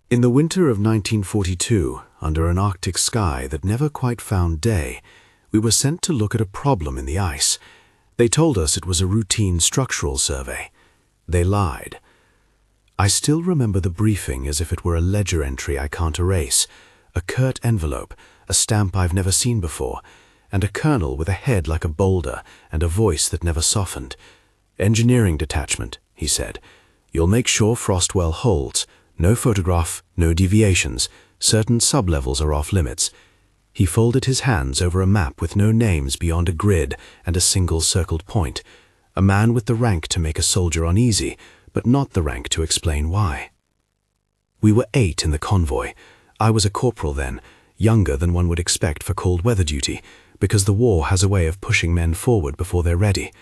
In the winter of 1942, under an Arctic sky that never quite found day, we were sent to look at a problem in the ice. They told us it was a routine structural survey. They lied. I still remember the briefing as if it were a ledger entry I can't erase, a curt envelope, a stamp I've never seen before, and a colonel with a head like a boulder and a voice that never softened. "Engineering detachment," he said. "You'll make sure Frostwell holds. No photograph, no deviations. Certain sublevels are off limits." He folded his hands over a map with no names beyond a grid and a single circled point. A man with the rank to make a soldier uneasy, but not the rank to explain why. We were 8 in the convoy. I was a corporal then, younger than one would expect for cold weather duty, because the war has a way of pushing men forward before they're ready.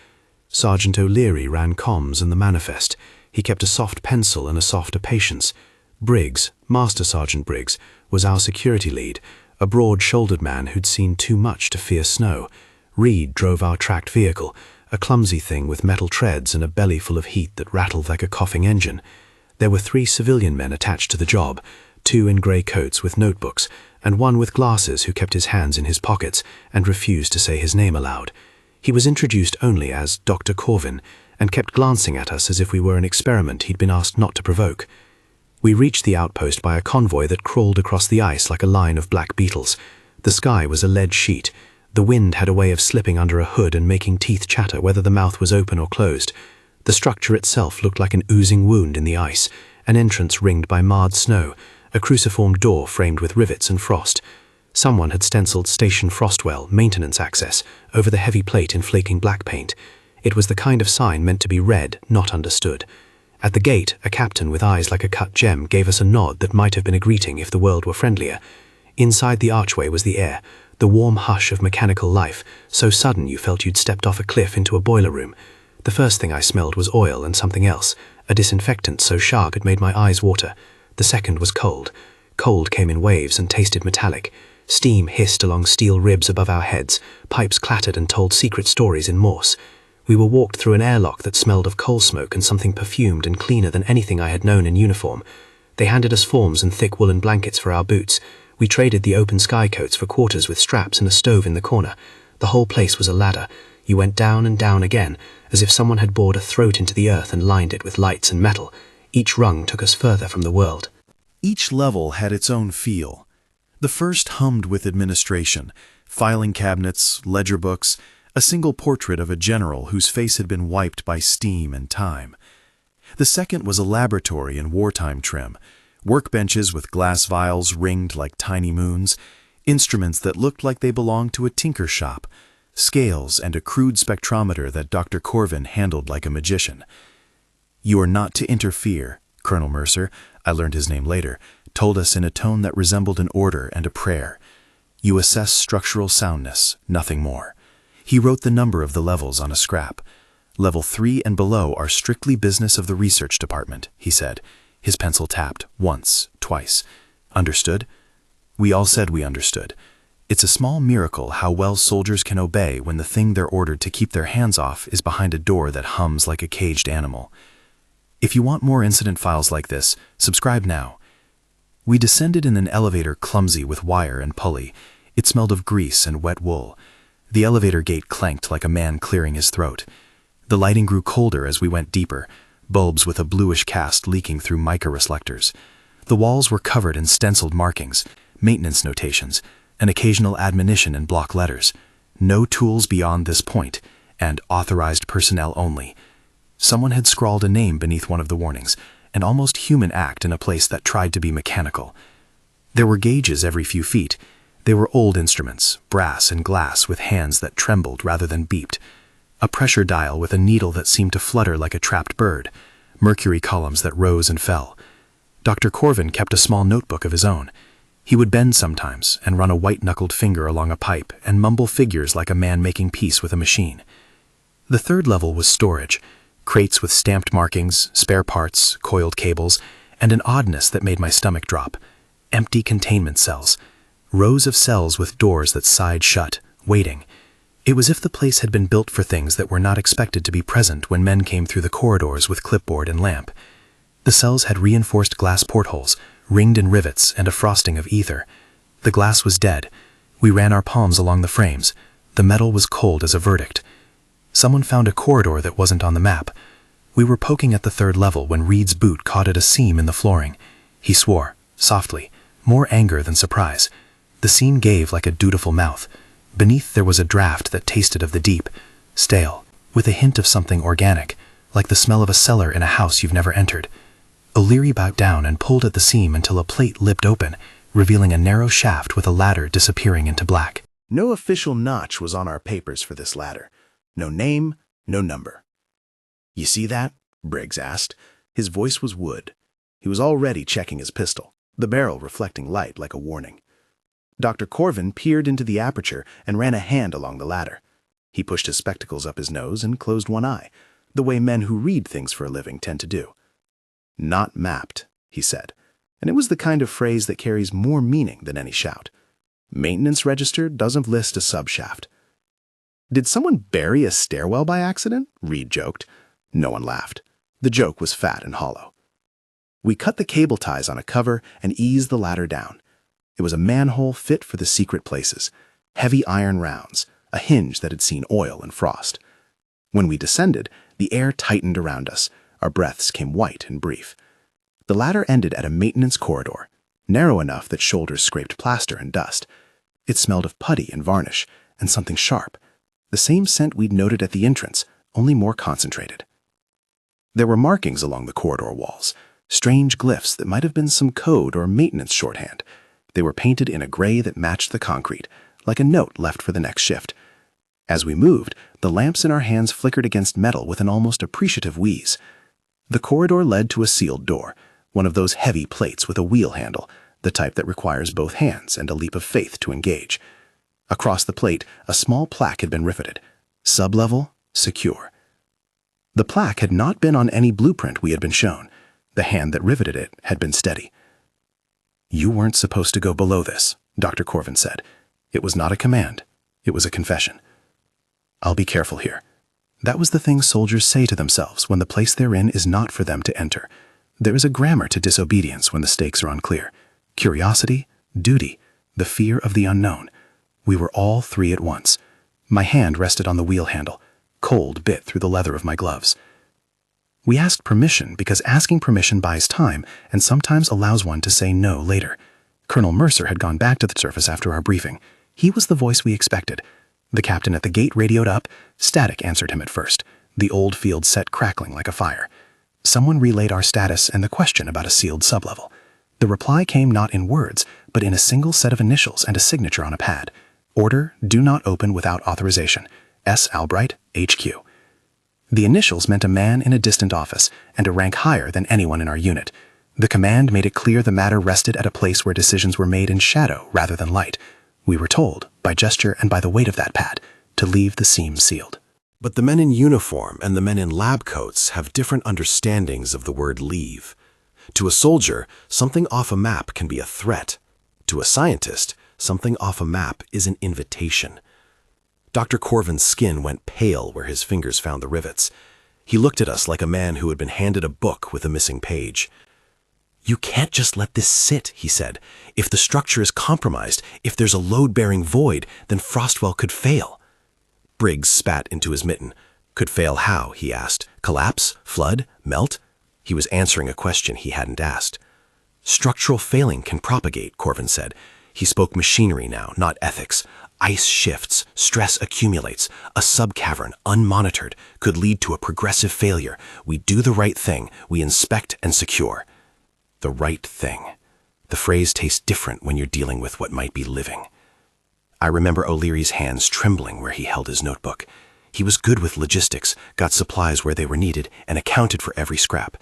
Sergeant O'Leary ran comms and the manifest. He kept a soft pencil and a softer patience. Briggs, Master Sergeant Briggs, was our security lead, a broad-shouldered man who'd seen too much to fear snow. Reed drove our tracked vehicle, a clumsy thing with metal treads and a belly full of heat that rattled like a coughing engine. There were 3 civilian men attached to the job, 2 in grey coats with notebooks, and 1 with glasses who kept his hands in his pockets and refused to say his name aloud. He was introduced only as Dr. Corvin, and kept glancing at us as if we were an experiment he'd been asked not to provoke. We reached the outpost by a convoy that crawled across the ice like a line of black beetles. The sky was a lead sheet. The wind had a way of slipping under a hood and making teeth chatter whether the mouth was open or closed. The structure itself looked like an oozing wound in the ice, an entrance ringed by marred snow, a cruciform door framed with rivets and frost. Someone had stenciled Station Frostwell, maintenance access, over the heavy plate in flaking black paint. It was the kind of sign meant to be read, not understood. At the gate, a captain with eyes like a cut gem gave us a nod that might have been a greeting if the world were friendlier. Inside the archway was the air, the warm hush of mechanical life, so sudden you felt you'd stepped off a cliff into a boiler room. The first thing I smelled was oil and something else, a disinfectant so sharp it made my eyes water. The second was cold. Cold came in waves and tasted metallic. Steam hissed along steel ribs above our heads, pipes clattered and told secret stories in Morse. We were walked through an airlock that smelled of coal smoke and something perfumed and cleaner than anything I had known in uniform. They handed us forms and thick woolen blankets for our boots. We traded the open sky coats for quarters with straps and a stove in the corner. The whole place was a ladder. You went down and down again, as if someone had bored a throat into the earth and lined it with lights and metal. Each rung took us further from the world. Each level had its own feel. The first hummed with administration, filing cabinets, ledger books, a single portrait of a general whose face had been wiped by steam and time. The second was a laboratory in wartime trim, workbenches with glass vials ringed like tiny moons, instruments that looked like they belonged to a tinker shop, scales and a crude spectrometer that Dr. Corvin handled like a magician. "You are not to interfere," Colonel Mercer, I learned his name later, told us in a tone that resembled an order and a prayer. "You assess structural soundness, nothing more." He wrote the number of the levels on a scrap. "Level 3 and below are strictly business of the research department," he said. His pencil tapped, once, twice. "Understood?" We all said we understood. It's a small miracle how well soldiers can obey when the thing they're ordered to keep their hands off is behind a door that hums like a caged animal. If you want more incident files like this, subscribe now. We descended in an elevator clumsy with wire and pulley. It smelled of grease and wet wool. The elevator gate clanked like a man clearing his throat. The lighting grew colder as we went deeper, bulbs with a bluish cast leaking through mica reflectors. The walls were covered in stenciled markings, maintenance notations, an occasional admonition in block letters. "No tools beyond this point," and "authorized personnel only." Someone had scrawled a name beneath one of the warnings, an almost human act in a place that tried to be mechanical. There were gauges every few feet. They were old instruments, brass and glass with hands that trembled rather than beeped. A pressure dial with a needle that seemed to flutter like a trapped bird. Mercury columns that rose and fell. Dr. Corvin kept a small notebook of his own. He would bend sometimes and run a white-knuckled finger along a pipe and mumble figures like a man making peace with a machine. The third level was storage. Crates with stamped markings, spare parts, coiled cables, and an oddness that made my stomach drop. Empty containment cells. Rows of cells with doors that sighed shut, waiting. It was as if the place had been built for things that were not expected to be present when men came through the corridors with clipboard and lamp. The cells had reinforced glass portholes, ringed in rivets and a frosting of ether. The glass was dead. We ran our palms along the frames. The metal was cold as a verdict. Someone found a corridor that wasn't on the map. We were poking at the third level when Reed's boot caught at a seam in the flooring. He swore, softly, more anger than surprise. The seam gave like a dutiful mouth. Beneath there was a draft that tasted of the deep, stale, with a hint of something organic, like the smell of a cellar in a house you've never entered. O'Leary bowed down and pulled at the seam until a plate lipped open, revealing a narrow shaft with a ladder disappearing into black. No official notch was on our papers for this ladder. No name, no number. "You see that?" Briggs asked. His voice was wood. He was already checking his pistol, the barrel reflecting light like a warning. Dr. Corvin peered into the aperture and ran a hand along the ladder. He pushed his spectacles up his nose and closed one eye, the way men who read things for a living tend to do. "Not mapped," he said, and it was the kind of phrase that carries more meaning than any shout. "Maintenance register doesn't list a subshaft." "Did someone bury a stairwell by accident?" Reed joked. No one laughed. The joke was fat and hollow. We cut the cable ties on a cover and eased the ladder down. It was a manhole fit for the secret places, heavy iron rounds, a hinge that had seen oil and frost. When we descended, the air tightened around us. Our breaths came white and brief. The ladder ended at a maintenance corridor, narrow enough that shoulders scraped plaster and dust. It smelled of putty and varnish, and something sharp, the same scent we'd noted at the entrance, only more concentrated. There were markings along the corridor walls, strange glyphs that might have been some code or maintenance shorthand. They were painted in a gray that matched the concrete, like a note left for the next shift. As we moved, the lamps in our hands flickered against metal with an almost appreciative wheeze. The corridor led to a sealed door, one of those heavy plates with a wheel handle, the type that requires both hands and a leap of faith to engage. Across the plate, a small plaque had been riveted. Sublevel, secure. The plaque had not been on any blueprint we had been shown. The hand that riveted it had been steady. "You weren't supposed to go below this," Dr. Corvin said. It was not a command. It was a confession. "I'll be careful here." That was the thing soldiers say to themselves when the place they're in is not for them to enter. There is a grammar to disobedience when the stakes are unclear. Curiosity, duty, the fear of the unknown. We were all three at once. My hand rested on the wheel handle. Cold bit through the leather of my gloves. We asked permission because asking permission buys time and sometimes allows one to say no later. Colonel Mercer had gone back to the surface after our briefing. He was the voice we expected. The captain at the gate radioed up. Static answered him at first, the old field set crackling like a fire. Someone relayed our status and the question about a sealed sublevel. The reply came not in words, but in a single set of initials and a signature on a pad. Order, do not open without authorization. S. Albright, HQ. The initials meant a man in a distant office and a rank higher than anyone in our unit. The command made it clear the matter rested at a place where decisions were made in shadow rather than light. We were told, by gesture and by the weight of that pad, to leave the seams sealed. But the men in uniform and the men in lab coats have different understandings of the word leave. To a soldier, something off a map can be a threat. To a scientist, something off a map is an invitation. Dr. Corvin's skin went pale where his fingers found the rivets. He looked at us like a man who had been handed a book with a missing page. "You can't just let this sit," he said. "If the structure is compromised, if there's a load-bearing void, then Frostwell could fail." Briggs spat into his mitten. "Could fail how?" he asked. "Collapse? Flood? Melt?" He was answering a question he hadn't asked. "Structural failing can propagate," Corvin said. He spoke machinery now, not ethics. Ice shifts, stress accumulates. A subcavern, unmonitored, could lead to a progressive failure. We do the right thing. We inspect and secure. The right thing. The phrase tastes different when you're dealing with what might be living. I remember O'Leary's hands trembling where he held his notebook. He was good with logistics, got supplies where they were needed, and accounted for every scrap.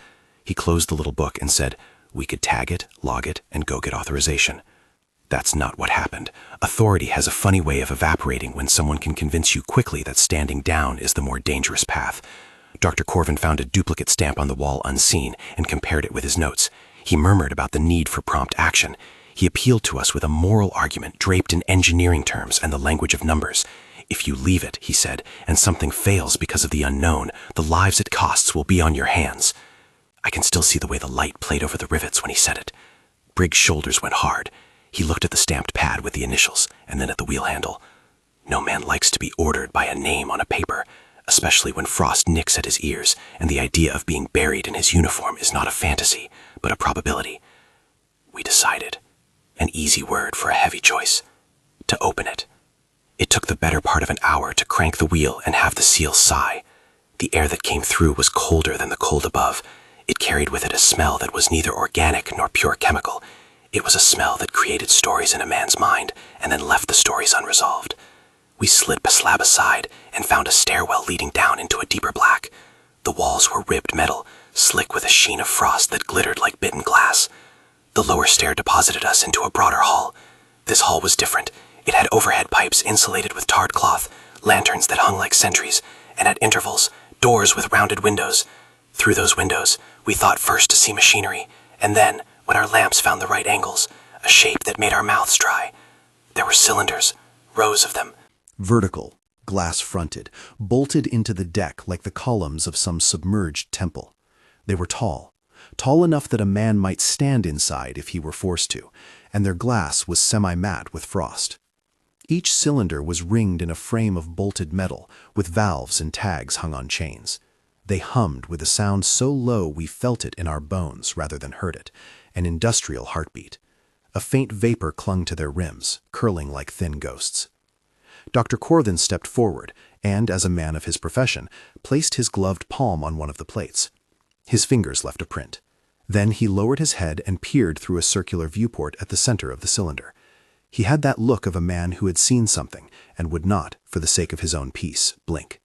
He closed the little book and said, "We could tag it, log it, and go get authorization." That's not what happened. Authority has a funny way of evaporating when someone can convince you quickly that standing down is the more dangerous path. Dr. Corvin found a duplicate stamp on the wall unseen and compared it with his notes. He murmured about the need for prompt action. He appealed to us with a moral argument draped in engineering terms and the language of numbers. "If you leave it," he said, "and something fails because of the unknown, the lives it costs will be on your hands." I can still see the way the light played over the rivets when he said it. Briggs' shoulders went hard. He looked at the stamped pad with the initials, and then at the wheel handle. No man likes to be ordered by a name on a paper, especially when frost nicks at his ears, and the idea of being buried in his uniform is not a fantasy, but a probability. We decided. An easy word for a heavy choice. To open it. It took the better part of an hour to crank the wheel and have the seal sigh. The air that came through was colder than the cold above. It carried with it a smell that was neither organic nor pure chemical. It was a smell that created stories in a man's mind and then left the stories unresolved. We slid a slab aside and found a stairwell leading down into a deeper black. The walls were ribbed metal, slick with a sheen of frost that glittered like bitten glass. The lower stair deposited us into a broader hall. This hall was different. It had overhead pipes insulated with tarred cloth, lanterns that hung like sentries, and at intervals, doors with rounded windows. Through those windows, we thought first to see machinery, and then, when our lamps found the right angles, a shape that made our mouths dry. There were cylinders, rows of them. Vertical, glass-fronted, bolted into the deck like the columns of some submerged temple. They were tall enough that a man might stand inside if he were forced to, and their glass was semi-matte with frost. Each cylinder was ringed in a frame of bolted metal, with valves and tags hung on chains. They hummed with a sound so low we felt it in our bones rather than heard it, an industrial heartbeat. A faint vapor clung to their rims, curling like thin ghosts. Dr. Corvin stepped forward and, as a man of his profession, placed his gloved palm on one of the plates. His fingers left a print. Then he lowered his head and peered through a circular viewport at the center of the cylinder. He had that look of a man who had seen something and would not, for the sake of his own peace, blink.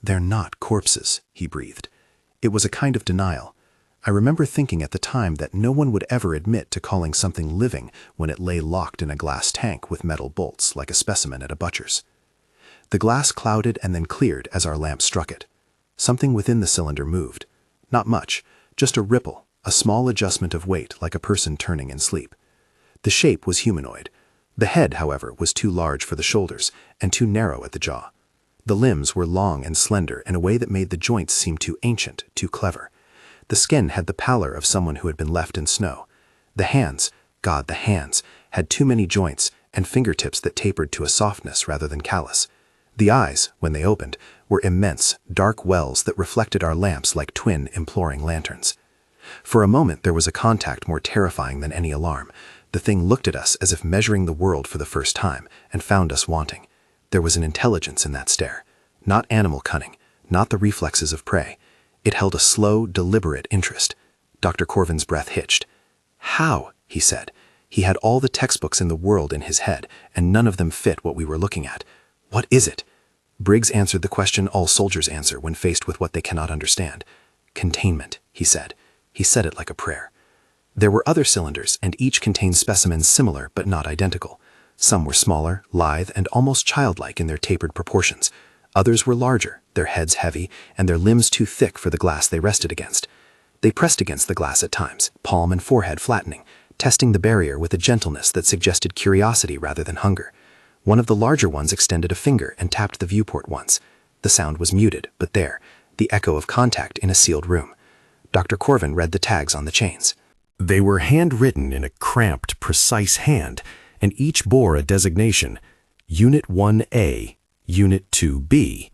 "They're not corpses," he breathed. It was a kind of denial. I remember thinking at the time that no one would ever admit to calling something living when it lay locked in a glass tank with metal bolts like a specimen at a butcher's. The glass clouded and then cleared as our lamp struck it. Something within the cylinder moved. Not much, just a ripple, a small adjustment of weight like a person turning in sleep. The shape was humanoid. The head, however, was too large for the shoulders and too narrow at the jaw. The limbs were long and slender in a way that made the joints seem too ancient, too clever. The skin had the pallor of someone who had been left in snow. The hands, God, the hands, had too many joints and fingertips that tapered to a softness rather than callous. The eyes, when they opened, were immense, dark wells that reflected our lamps like twin, imploring lanterns. For a moment there was a contact more terrifying than any alarm. The thing looked at us as if measuring the world for the first time, and found us wanting. There was an intelligence in that stare. Not animal cunning, not the reflexes of prey. It held a slow, deliberate interest. Dr. Corvin's breath hitched. "How?" he said. He had all the textbooks in the world in his head, and none of them fit what we were looking at. "What is it?" Briggs answered the question all soldiers answer when faced with what they cannot understand. "Containment," he said. He said it like a prayer. There were other cylinders, and each contained specimens similar but not identical. Some were smaller, lithe, and almost childlike in their tapered proportions. Others were larger, their heads heavy, and their limbs too thick for the glass they rested against. They pressed against the glass at times, palm and forehead flattening, testing the barrier with a gentleness that suggested curiosity rather than hunger. One of the larger ones extended a finger and tapped the viewport once. The sound was muted, but there, the echo of contact in a sealed room. Dr. Corvin read the tags on the chains. They were handwritten in a cramped, precise hand, and each bore a designation, Unit 1A, Unit 2B,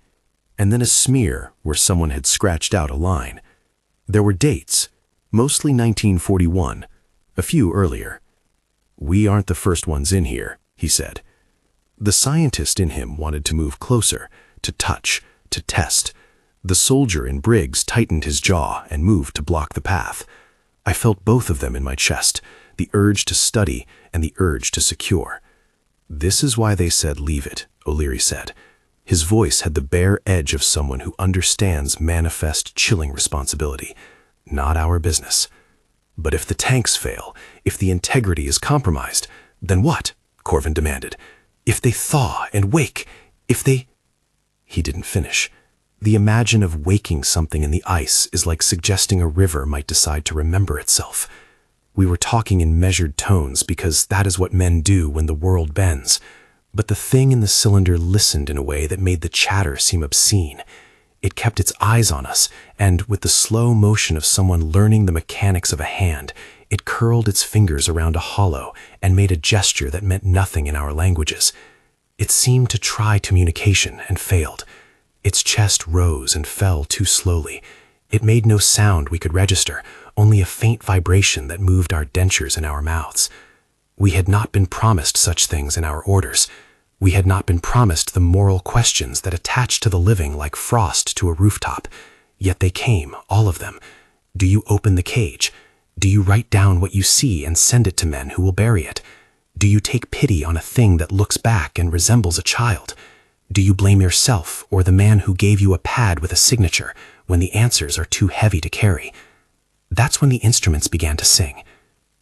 and then a smear where someone had scratched out a line. There were dates, mostly 1941, a few earlier. "We aren't the first ones in here," he said. The scientist in him wanted to move closer, to touch, to test. The soldier in Briggs tightened his jaw and moved to block the path. I felt both of them in my chest, the urge to study and the urge to secure. "This is why they said leave it," O'Leary said. His voice had the bare edge of someone who understands manifest, chilling responsibility. "Not our business." "But if the tanks fail, if the integrity is compromised, then what?" Corvin demanded. "If they thaw and wake, if they—" He didn't finish. The imagine of waking something in the ice is like suggesting a river might decide to remember itself. We were talking in measured tones because that is what men do when the world bends. But the thing in the cylinder listened in a way that made the chatter seem obscene. It kept its eyes on us, and with the slow motion of someone learning the mechanics of a hand, It curled its fingers around a hollow and made a gesture that meant nothing in our languages. It seemed to try communication and failed. Its chest rose and fell too slowly. It made no sound we could register, only a faint vibration that moved our dentures in our mouths. We had not been promised such things in our orders. We had not been promised the moral questions that attach to the living like frost to a rooftop. Yet they came, all of them. Do you open the cage? Do you write down what you see and send it to men who will bury it? Do you take pity on a thing that looks back and resembles a child? Do you blame yourself or the man who gave you a pad with a signature when the answers are too heavy to carry? That's when the instruments began to sing.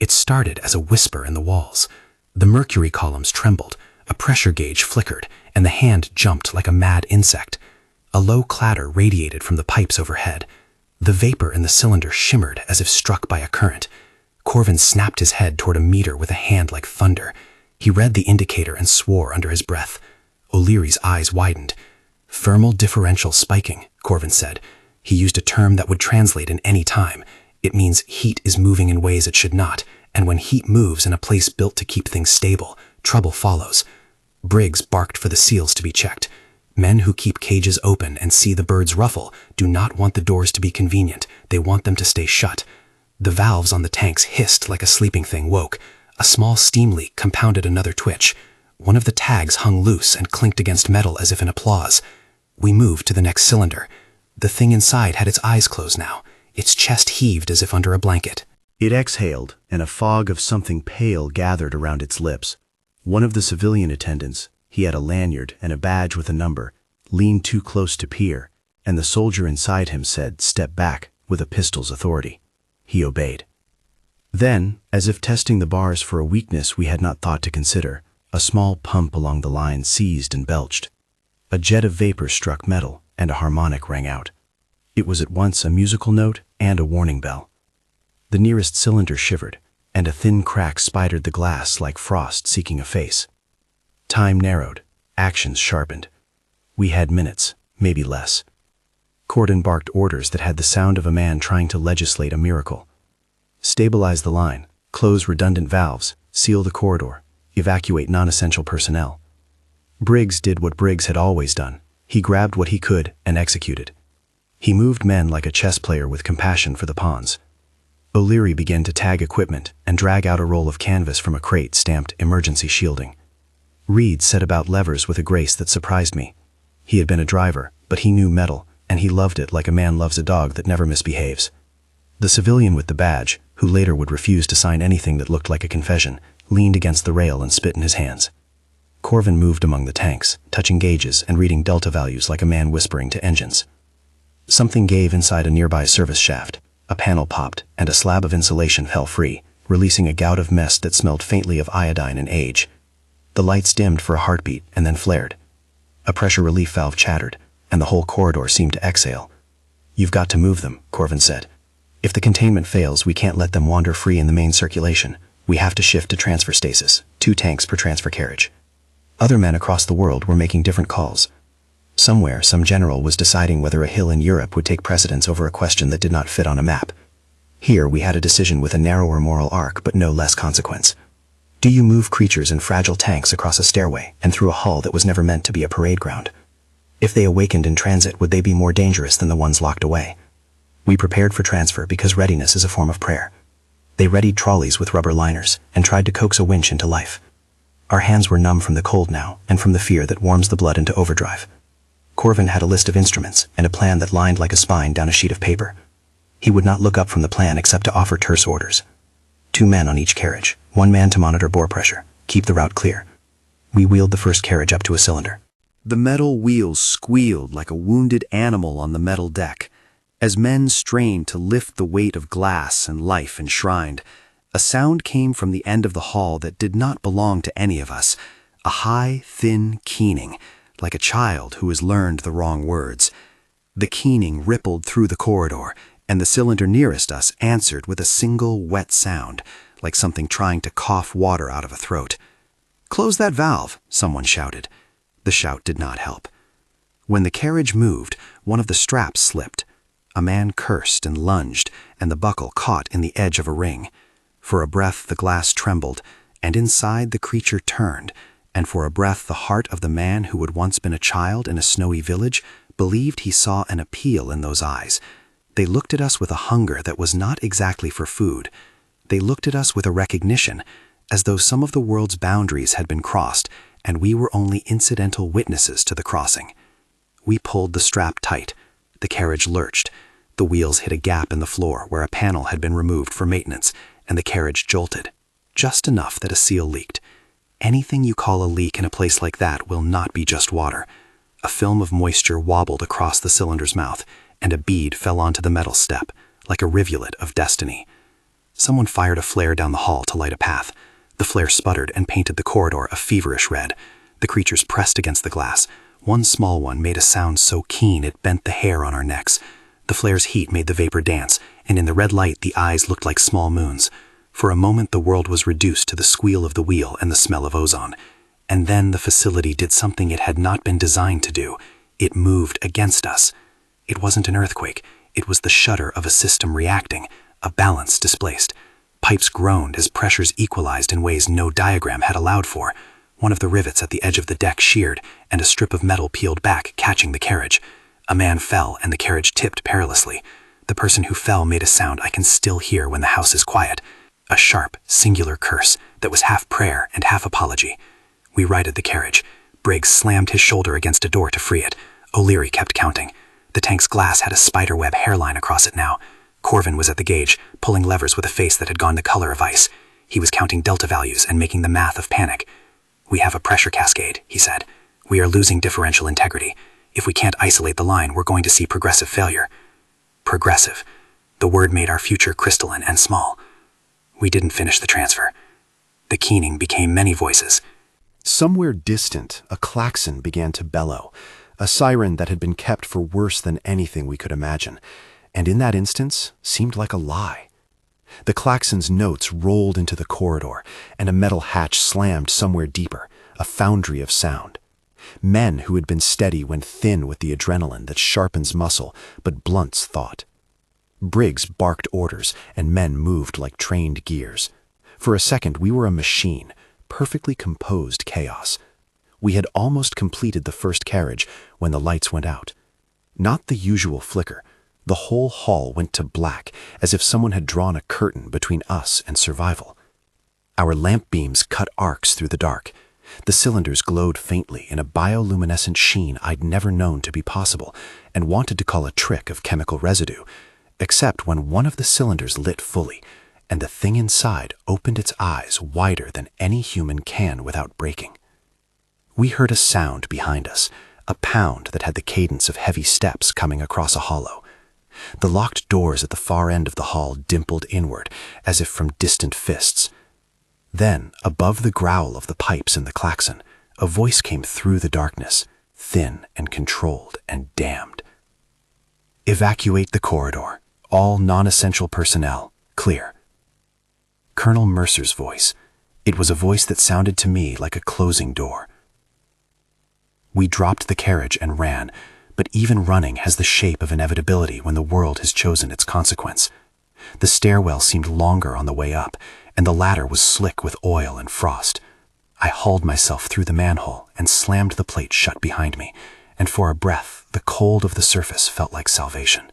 It started as a whisper in the walls. The mercury columns trembled, a pressure gauge flickered, and the hand jumped like a mad insect. A low clatter radiated from the pipes overhead. The vapor in the cylinder shimmered as if struck by a current. Corvin snapped his head toward a meter with a hand like thunder. He read the indicator and swore under his breath. O'Leary's eyes widened. Thermal differential spiking, Corvin said. He used a term that would translate in any time. It means heat is moving in ways it should not, and when heat moves in a place built to keep things stable, trouble follows. Briggs barked for the seals to be checked. Men who keep cages open and see the birds ruffle do not want the doors to be convenient. They want them to stay shut. The valves on the tanks hissed like a sleeping thing woke. A small steam leak compounded another twitch. One of the tags hung loose and clinked against metal as if in applause. We moved to the next cylinder. The thing inside had its eyes closed now. Its chest heaved as if under a blanket. It exhaled, and a fog of something pale gathered around its lips. One of the civilian attendants, he had a lanyard and a badge with a number, leaned too close to peer, and the soldier inside him said, "Step back," with a pistol's authority. He obeyed. Then, as if testing the bars for a weakness we had not thought to consider, a small pump along the line seized and belched. A jet of vapor struck metal, and a harmonic rang out. It was at once a musical note and a warning bell. The nearest cylinder shivered, and a thin crack spidered the glass like frost seeking a face. Time narrowed, actions sharpened. We had minutes, maybe less. Cordon barked orders that had the sound of a man trying to legislate a miracle. Stabilize the line, close redundant valves, seal the corridor, evacuate non-essential personnel. Briggs did what Briggs had always done. He grabbed what he could and executed. He moved men like a chess player with compassion for the pawns. O'Leary began to tag equipment and drag out a roll of canvas from a crate stamped emergency shielding. Reed set about levers with a grace that surprised me. He had been a driver, but he knew metal, and he loved it like a man loves a dog that never misbehaves. The civilian with the badge, who later would refuse to sign anything that looked like a confession, leaned against the rail and spit in his hands. Corvin moved among the tanks, touching gauges and reading delta values like a man whispering to engines. Something gave inside a nearby service shaft. A panel popped, and a slab of insulation fell free, releasing a gout of mist that smelled faintly of iodine and age. The lights dimmed for a heartbeat and then flared. A pressure relief valve chattered, and the whole corridor seemed to exhale. "You've got to move them," Corvin said. "If the containment fails, we can't let them wander free in the main circulation. We have to shift to transfer stasis, 2 tanks per transfer carriage." Other men across the world were making different calls. Somewhere, some general was deciding whether a hill in Europe would take precedence over a question that did not fit on a map. Here we had a decision with a narrower moral arc but no less consequence. Do you move creatures in fragile tanks across a stairway and through a hall that was never meant to be a parade ground? If they awakened in transit, would they be more dangerous than the ones locked away? We prepared for transfer because readiness is a form of prayer. They readied trolleys with rubber liners and tried to coax a winch into life. Our hands were numb from the cold now and from the fear that warms the blood into overdrive. Corvin had a list of instruments and a plan that lined like a spine down a sheet of paper. He would not look up from the plan except to offer terse orders. 2 men on each carriage, 1 man to monitor bore pressure, keep the route clear. We wheeled the first carriage up to a cylinder. The metal wheels squealed like a wounded animal on the metal deck. As men strained to lift the weight of glass and life enshrined, a sound came from the end of the hall that did not belong to any of us, a high, thin keening, like a child who has learned the wrong words. The keening rippled through the corridor, and the cylinder nearest us answered with a single wet sound, like something trying to cough water out of a throat. "Close that valve," someone shouted. The shout did not help. When the carriage moved, one of the straps slipped. A man cursed and lunged, and the buckle caught in the edge of a ring. For a breath, the glass trembled, and inside the creature turned, and for a breath the heart of the man who had once been a child in a snowy village believed he saw an appeal in those eyes. They looked at us with a hunger that was not exactly for food. They looked at us with a recognition, as though some of the world's boundaries had been crossed, and we were only incidental witnesses to the crossing. We pulled the strap tight. The carriage lurched. The wheels hit a gap in the floor where a panel had been removed for maintenance, and the carriage jolted, just enough that a seal leaked. Anything you call a leak in a place like that will not be just water. A film of moisture wobbled across the cylinder's mouth, and a bead fell onto the metal step, like a rivulet of destiny. Someone fired a flare down the hall to light a path. The flare sputtered and painted the corridor a feverish red. The creatures pressed against the glass. One small one made a sound so keen it bent the hair on our necks. The flare's heat made the vapor dance, and in the red light the eyes looked like small moons. For a moment the world was reduced to the squeal of the wheel and the smell of ozone. And then the facility did something it had not been designed to do. It moved against us. It wasn't an earthquake. It was the shudder of a system reacting, a balance displaced. Pipes groaned as pressures equalized in ways no diagram had allowed for. One of the rivets at the edge of the deck sheared, and a strip of metal peeled back, catching the carriage. A man fell, and the carriage tipped perilously. The person who fell made a sound I can still hear when the house is quiet. A sharp, singular curse that was half prayer and half apology. We righted the carriage. Briggs slammed his shoulder against a door to free it. O'Leary kept counting. The tank's glass had a spiderweb hairline across it now. Corvin was at the gauge, pulling levers with a face that had gone the color of ice. He was counting delta values and making the math of panic. "We have a pressure cascade," he said. "We are losing differential integrity. If we can't isolate the line, we're going to see progressive failure." Progressive. The word made our future crystalline and small. We didn't finish the transfer. The keening became many voices. Somewhere distant, a klaxon began to bellow, a siren that had been kept for worse than anything we could imagine, and in that instance seemed like a lie. The klaxon's notes rolled into the corridor, and a metal hatch slammed somewhere deeper, a foundry of sound. Men who had been steady went thin with the adrenaline that sharpens muscle but blunts thought. Briggs barked orders, and men moved like trained gears. For a second we were a machine, perfectly composed chaos. We had almost completed the first carriage when the lights went out. Not the usual flicker. The whole hall went to black, as if someone had drawn a curtain between us and survival. Our lamp beams cut arcs through the dark. The cylinders glowed faintly in a bioluminescent sheen I'd never known to be possible, and wanted to call a trick of chemical residue, except when one of the cylinders lit fully, and the thing inside opened its eyes wider than any human can without breaking. We heard a sound behind us, a pound that had the cadence of heavy steps coming across a hollow. The locked doors at the far end of the hall dimpled inward, as if from distant fists. Then, above the growl of the pipes in the klaxon, a voice came through the darkness, thin and controlled and damned. "Evacuate the corridor. All non-essential personnel. Clear." Colonel Mercer's voice. It was a voice that sounded to me like a closing door. We dropped the carriage and ran, but even running has the shape of inevitability when the world has chosen its consequence. The stairwell seemed longer on the way up, and the ladder was slick with oil and frost. I hauled myself through the manhole and slammed the plate shut behind me, and for a breath, the cold of the surface felt like salvation.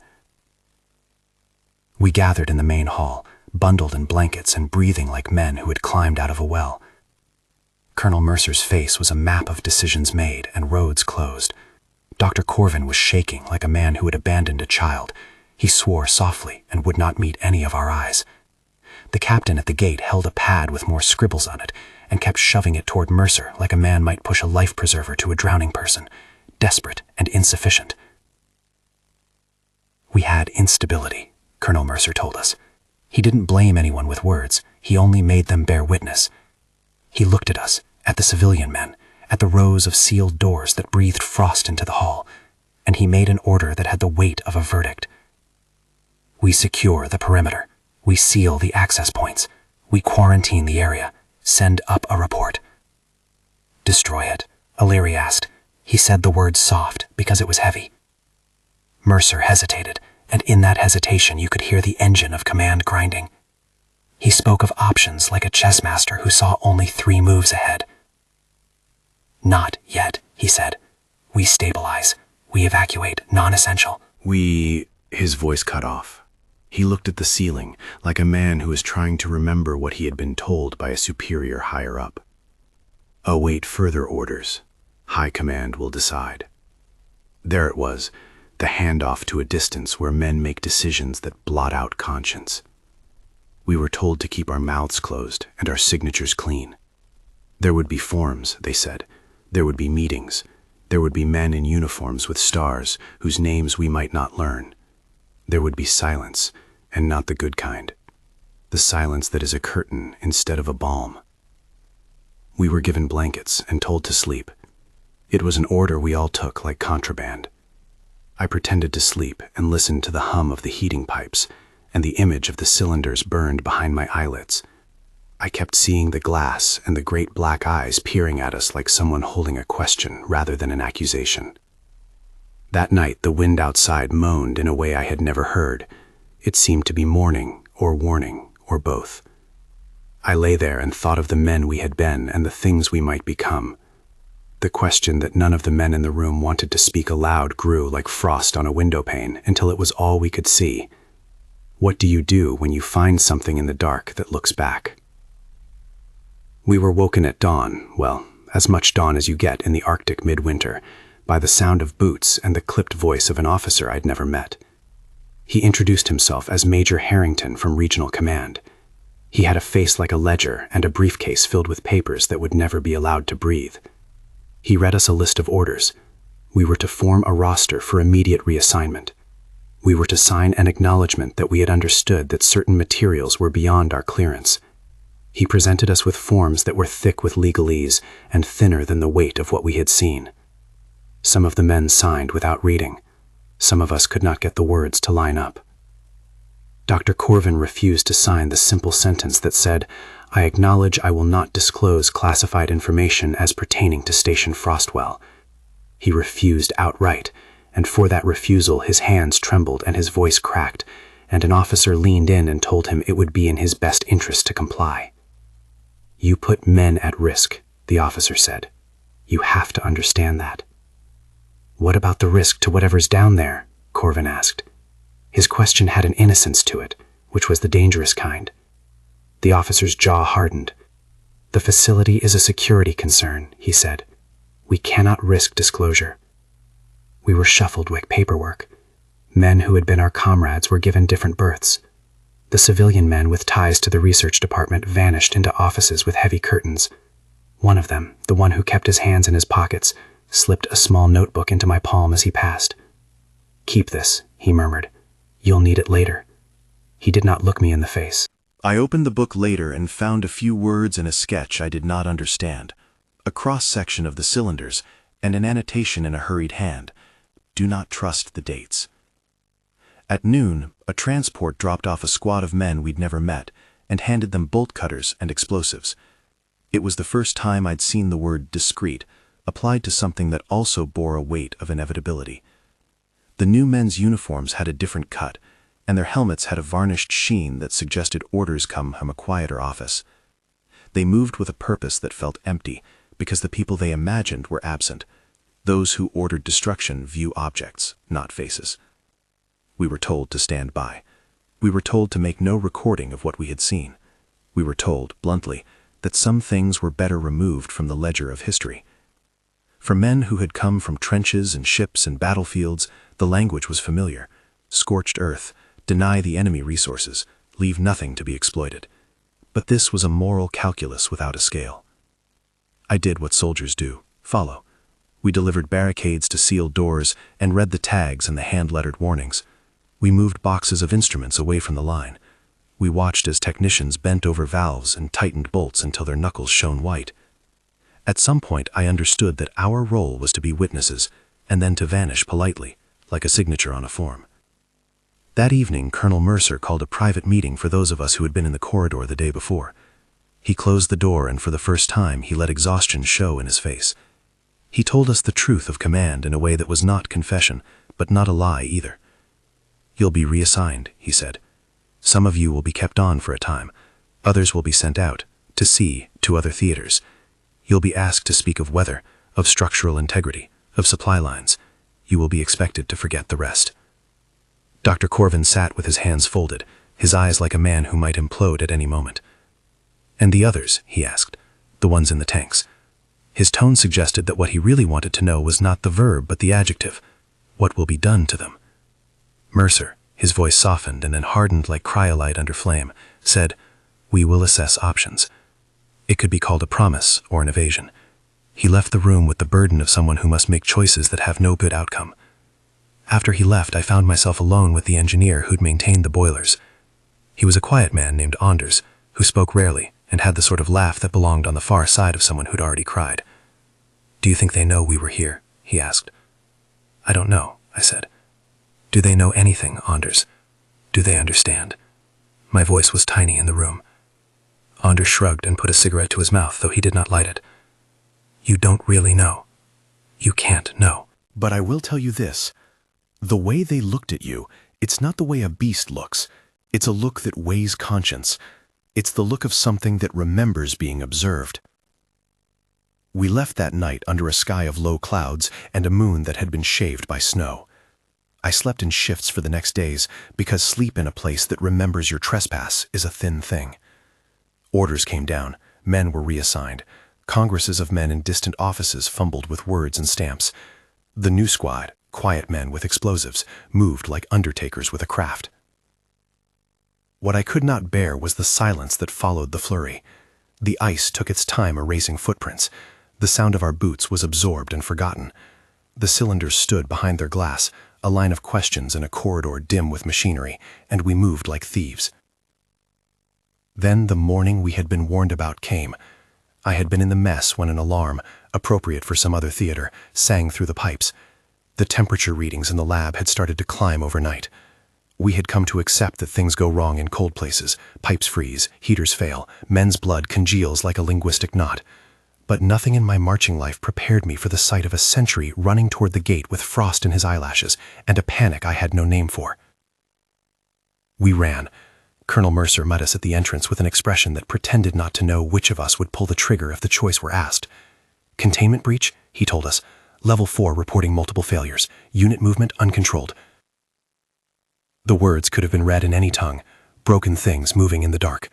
We gathered in the main hall, bundled in blankets and breathing like men who had climbed out of a well. Colonel Mercer's face was a map of decisions made and roads closed. Dr. Corvin was shaking like a man who had abandoned a child. He swore softly and would not meet any of our eyes. The captain at the gate held a pad with more scribbles on it and kept shoving it toward Mercer like a man might push a life preserver to a drowning person, desperate and insufficient. We had instability, Colonel Mercer told us. He didn't blame anyone with words. He only made them bear witness. He looked at us, at the civilian men, at the rows of sealed doors that breathed frost into the hall, and he made an order that had the weight of a verdict. We secure the perimeter. We seal the access points. We quarantine the area. Send up a report. Destroy it, O'Leary asked. He said the word soft because it was heavy. Mercer hesitated, and in that hesitation you could hear the engine of command grinding. He spoke of options like a chess master who saw only 3 moves ahead. "Not yet," he said. "We stabilize. We evacuate, non-essential." His voice cut off. He looked at the ceiling like a man who was trying to remember what he had been told by a superior higher up. "Await further orders. High command will decide." There it was, the handoff to a distance where men make decisions that blot out conscience. We were told to keep our mouths closed and our signatures clean. There would be forms, they said. There would be meetings. There would be men in uniforms with stars whose names we might not learn. There would be silence, and not the good kind. The silence that is a curtain instead of a balm. We were given blankets and told to sleep. It was an order we all took like contraband. I pretended to sleep and listened to the hum of the heating pipes and the image of the cylinders burned behind my eyelids. I kept seeing the glass and the great black eyes peering at us like someone holding a question rather than an accusation. That night, the wind outside moaned in a way I had never heard. It seemed to be mourning or warning or both. I lay there and thought of the men we had been and the things we might become. The question that none of the men in the room wanted to speak aloud grew like frost on a window pane until it was all we could see. What do you do when you find something in the dark that looks back? We were woken at dawn, well, as much dawn as you get in the Arctic midwinter, by the sound of boots and the clipped voice of an officer I'd never met. He introduced himself as Major Harrington from Regional Command. He had a face like a ledger and a briefcase filled with papers that would never be allowed to breathe. He read us a list of orders. We were to form a roster for immediate reassignment. We were to sign an acknowledgement that we had understood that certain materials were beyond our clearance. He presented us with forms that were thick with legalese and thinner than the weight of what we had seen. Some of the men signed without reading. Some of us could not get the words to line up. Dr. Corvin refused to sign the simple sentence that said, "I acknowledge I will not disclose classified information as pertaining to Station Frostwell." He refused outright, and for that refusal his hands trembled and his voice cracked, and an officer leaned in and told him it would be in his best interest to comply. "You put men at risk," the officer said. "You have to understand that." "What about the risk to whatever's down there?" Corvin asked. His question had an innocence to it, which was the dangerous kind. The officer's jaw hardened. "The facility is a security concern," he said. "We cannot risk disclosure." We were shuffled with paperwork. Men who had been our comrades were given different berths. The civilian men with ties to the research department vanished into offices with heavy curtains. One of them, the one who kept his hands in his pockets, slipped a small notebook into my palm as he passed. "Keep this," he murmured. "You'll need it later." He did not look me in the face. I opened the book later and found a few words in a sketch I did not understand, a cross-section of the cylinders, and an annotation in a hurried hand. Do not trust the dates. At noon, a transport dropped off a squad of men we'd never met and handed them bolt cutters and explosives. It was the first time I'd seen the word discreet applied to something that also bore a weight of inevitability. The new men's uniforms had a different cut, and their helmets had a varnished sheen that suggested orders come from a quieter office. They moved with a purpose that felt empty, because the people they imagined were absent. Those who ordered destruction view objects, not faces. We were told to stand by. We were told to make no recording of what we had seen. We were told, bluntly, that some things were better removed from the ledger of history. For men who had come from trenches and ships and battlefields, the language was familiar. Scorched earth, deny the enemy resources, leave nothing to be exploited. But this was a moral calculus without a scale. I did what soldiers do, follow. We delivered barricades to sealed doors and read the tags and the hand-lettered warnings. We moved boxes of instruments away from the line. We watched as technicians bent over valves and tightened bolts until their knuckles shone white. At some point, I understood that our role was to be witnesses and then to vanish politely, like a signature on a form. That evening, Colonel Mercer called a private meeting for those of us who had been in the corridor the day before. He closed the door, and for the first time, he let exhaustion show in his face. He told us the truth of command in a way that was not confession, but not a lie either. "You'll be reassigned," he said. "Some of you will be kept on for a time, Others will be sent out, to sea, to other theaters. You'll be asked to speak of weather, of structural integrity, of supply lines. You will be expected to forget the rest. Dr. Corvin sat with his hands folded, his eyes like a man who might implode at any moment. "And the others?" he asked. "The ones in the tanks." His tone suggested that what he really wanted to know was not the verb but the adjective. What will be done to them? Mercer, his voice softened and then hardened like cryolite under flame, said, "We will assess options." It could be called a promise or an evasion. He left the room with the burden of someone who must make choices that have no good outcome. After he left, I found myself alone with the engineer who'd maintained the boilers. He was a quiet man named Anders, who spoke rarely and had the sort of laugh that belonged on the far side of someone who'd already cried. "Do you think they know we were here?" he asked. "I don't know," I said. "Do they know anything, Anders? Do they understand?" My voice was tiny in the room. Anders shrugged and put a cigarette to his mouth, though he did not light it. "You don't really know. You can't know." But I will tell you this. The way they looked at you, it's not the way a beast looks. It's a look that weighs conscience. It's the look of something that remembers being observed. We left that night under a sky of low clouds and a moon that had been shaved by snow. I slept in shifts for the next days because sleep in a place that remembers your trespass is a thin thing. Orders came down. Men were reassigned. Congresses of men in distant offices fumbled with words and stamps. The new squad, quiet men with explosives, moved like undertakers with a craft. What I could not bear was the silence that followed the flurry. The ice took its time erasing footprints. The sound of our boots was absorbed and forgotten. The cylinders stood behind their glass, a line of questions in a corridor dim with machinery, and we moved like thieves. Then the morning we had been warned about came. I had been in the mess when an alarm, appropriate for some other theater, sang through the pipes. The temperature readings in the lab had started to climb overnight. We had come to accept that things go wrong in cold places, pipes freeze, heaters fail, men's blood congeals like a linguistic knot. But nothing in my marching life prepared me for the sight of a sentry running toward the gate with frost in his eyelashes and a panic I had no name for. We ran. Colonel Mercer met us at the entrance with an expression that pretended not to know which of us would pull the trigger if the choice were asked. "Containment breach," he told us. "Level 4 reporting multiple failures. Unit movement uncontrolled." The words could have been read in any tongue. Broken things moving in the dark.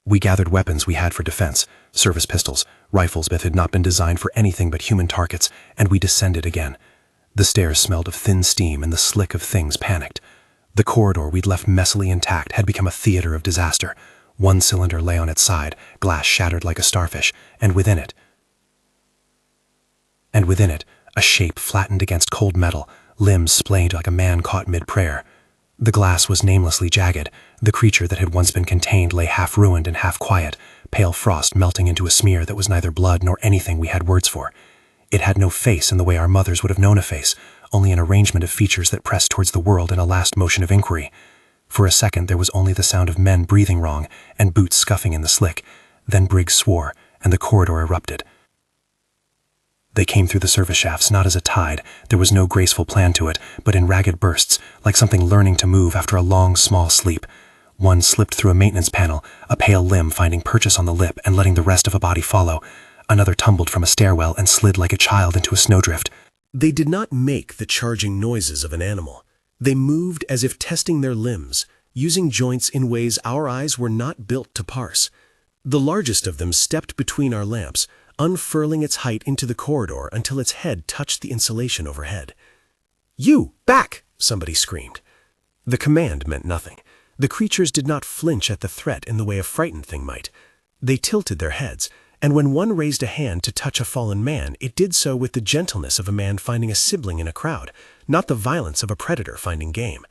We gathered weapons we had for defense, service pistols, rifles that had not been designed for anything but human targets, and we descended again. The stairs smelled of thin steam and the slick of things panicked. The corridor we'd left messily intact had become a theater of disaster. One cylinder lay on its side, glass shattered like a starfish, and within it, a shape flattened against cold metal, limbs splayed like a man caught mid-prayer. The glass was namelessly jagged. The creature that had once been contained lay half ruined and half quiet, pale frost melting into a smear that was neither blood nor anything we had words for. It had no face in the way our mothers would have known a face, only an arrangement of features that pressed towards the world in a last motion of inquiry. For a second there was only the sound of men breathing wrong and boots scuffing in the slick. Then Briggs swore, and the corridor erupted. They came through the service shafts not as a tide. There was no graceful plan to it, but in ragged bursts, like something learning to move after a long, small sleep. One slipped through a maintenance panel, a pale limb finding purchase on the lip and letting the rest of a body follow. Another tumbled from a stairwell and slid like a child into a snowdrift. They did not make the charging noises of an animal. They moved as if testing their limbs, using joints in ways our eyes were not built to parse. The largest of them stepped between our lamps, unfurling its height into the corridor until its head touched the insulation overhead. "You, back!" somebody screamed. The command meant nothing. The creatures did not flinch at the threat in the way a frightened thing might. They tilted their heads, and when one raised a hand to touch a fallen man, it did so with the gentleness of a man finding a sibling in a crowd, not the violence of a predator finding game.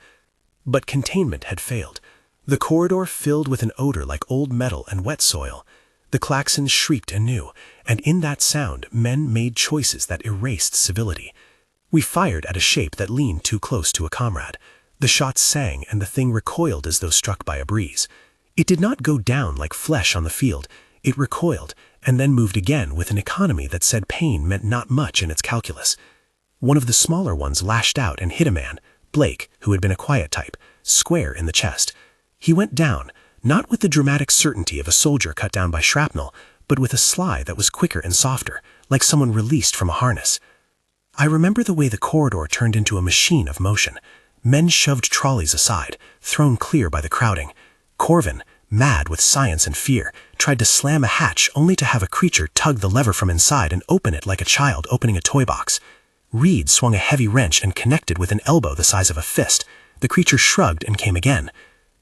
But containment had failed. The corridor filled with an odor like old metal and wet soil. The klaxons shrieked anew, and in that sound men made choices that erased civility. We fired at a shape that leaned too close to a comrade. The shots sang, and the thing recoiled as though struck by a breeze. It did not go down like flesh on the field. It recoiled, and then moved again with an economy that said pain meant not much in its calculus. One of the smaller ones lashed out and hit a man, Blake, who had been a quiet type, square in the chest. He went down, not with the dramatic certainty of a soldier cut down by shrapnel, but with a slide that was quicker and softer, like someone released from a harness. I remember the way the corridor turned into a machine of motion. Men shoved trolleys aside, thrown clear by the crowding. Corvin, mad with science and fear, tried to slam a hatch only to have a creature tug the lever from inside and open it like a child opening a toy box. Reed swung a heavy wrench and connected with an elbow the size of a fist. The creature shrugged and came again.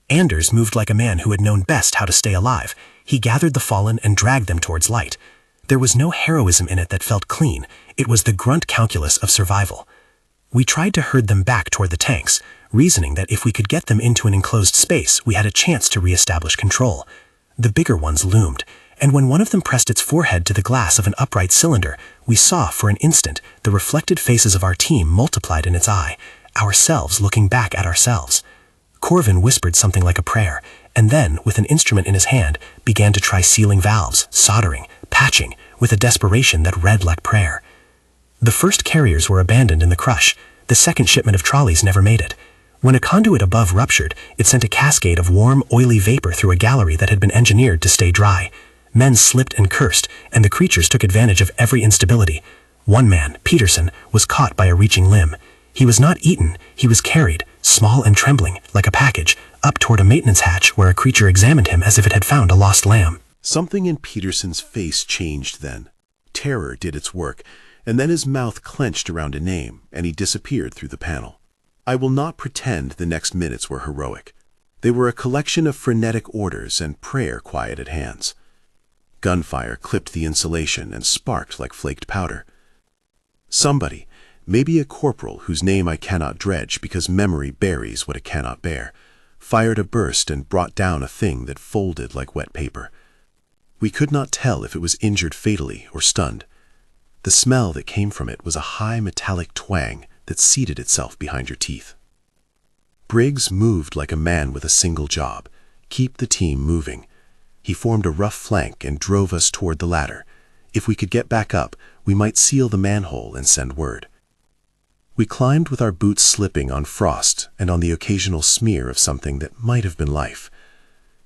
Anders moved like a man who had known best how to stay alive. He gathered the fallen and dragged them towards light. There was no heroism in it that felt clean. It was the grunt calculus of survival. We tried to herd them back toward the tanks, reasoning that if we could get them into an enclosed space, we had a chance to re-establish control. The bigger ones loomed, and when one of them pressed its forehead to the glass of an upright cylinder, we saw for an instant the reflected faces of our team multiplied in its eye, ourselves looking back at ourselves. Corvin whispered something like a prayer, and then, with an instrument in his hand, began to try sealing valves, soldering, patching, with a desperation that read like prayer. The first carriers were abandoned in the crush. The second shipment of trolleys never made it. When a conduit above ruptured, it sent a cascade of warm, oily vapor through a gallery that had been engineered to stay dry. Men slipped and cursed, and the creatures took advantage of every instability. One man, Peterson, was caught by a reaching limb. He was not eaten, he was carried, small and trembling, like a package, up toward a maintenance hatch where a creature examined him as if it had found a lost lamb. Something in Peterson's face changed then. Terror did its work, and then his mouth clenched around a name, and he disappeared through the panel. I will not pretend the next minutes were heroic. They were a collection of frenetic orders and prayer-quieted hands. Gunfire clipped the insulation and sparked like flaked powder. Somebody, maybe a corporal whose name I cannot dredge because memory buries what it cannot bear, fired a burst and brought down a thing that folded like wet paper. We could not tell if it was injured fatally or stunned. The smell that came from it was a high metallic twang that seated itself behind your teeth. Briggs moved like a man with a single job: keep the team moving. He formed a rough flank and drove us toward the ladder. If we could get back up, we might seal the manhole and send word. We climbed with our boots slipping on frost and on the occasional smear of something that might have been life.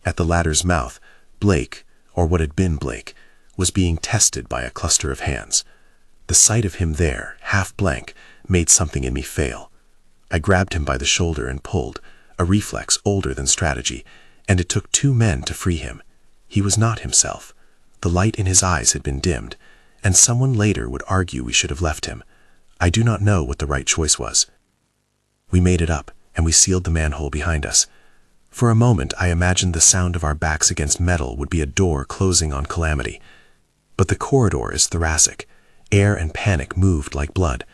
At the ladder's mouth, Blake, or what had been Blake, was being tested by a cluster of hands. The sight of him there, half blank, made something in me fail. I grabbed him by the shoulder and pulled, a reflex older than strategy, and it took 2 men to free him. He was not himself. The light in his eyes had been dimmed, and someone later would argue we should have left him. I do not know what the right choice was. We made it up, and we sealed the manhole behind us. For a moment I imagined the sound of our backs against metal would be a door closing on calamity. But the corridor is thoracic. Air and panic moved like blood.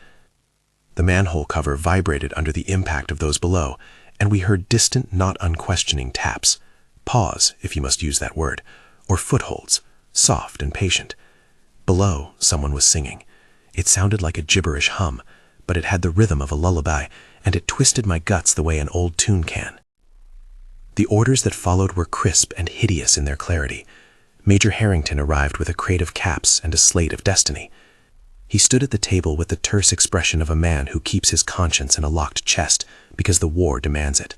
The manhole cover vibrated under the impact of those below, and we heard distant, not unquestioning taps. Pause, if you must use that word, or footholds, soft and patient. Below, someone was singing. It sounded like a gibberish hum, but it had the rhythm of a lullaby, and it twisted my guts the way an old tune can. The orders that followed were crisp and hideous in their clarity. Major Harrington arrived with a crate of caps and a slate of destiny. He stood at the table with the terse expression of a man who keeps his conscience in a locked chest because the war demands it.